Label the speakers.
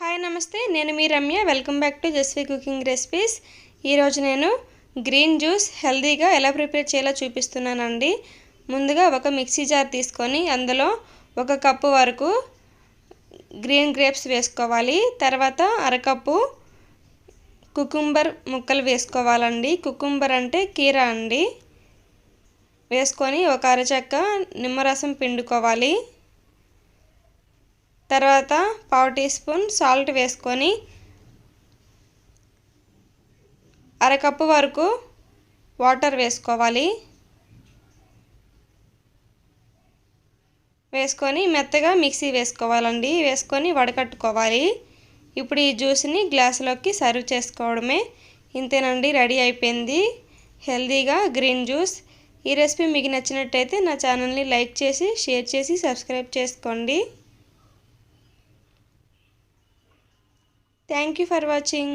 Speaker 1: Hi నమస్తే, నేను మీ Ramya. Welcome back to Jasvi cooking recipes. ఈరోజు నేను గ్రీన్ జ్యూస్ హెల్తీగా ఎలా ప్రిపేర్ చేయాలో చూపిస్తున్నానండి. ముందుగా ఒక మిక్సీ జార్ తీసుకొని అందులో 1 కప్పు వరకు గ్రీన్ గ్రేప్స్ వేసుకోవాలి. తర్వాత అరకప్పు కుకుంబర్ ముక్కలు వేసుకోవాలండి. కుకుంబర్ అంటే కీరా అండి. వేసుకొని ఒక అరచెక్క నిమ్మరసం పిండుకోవాలి. తర్వాత 1/2 టీ స్పూన్ సాల్ట్ వేసుకొని అరకప్పు వరకు వాటర్ వేసుకోవాలి. వేసుకొని మెత్తగా మిక్సీ వేసుకోవాలండి. వేసుకొని వడకట్టుకోవాలి. ఇప్పుడు ఈ జ్యూస్ని గ్లాసులోకి సర్వ్ చేసుకోవడమే. ఇంతేనండి, రెడీ అయిపోయింది హెల్తీగా గ్రీన్ జ్యూస్. ఈ రెసిపీ మీకు నచ్చినట్టయితే నా ఛానల్ని లైక్ చేసి, షేర్ చేసి, సబ్స్క్రైబ్ చేసుకోండి. Thank you for watching.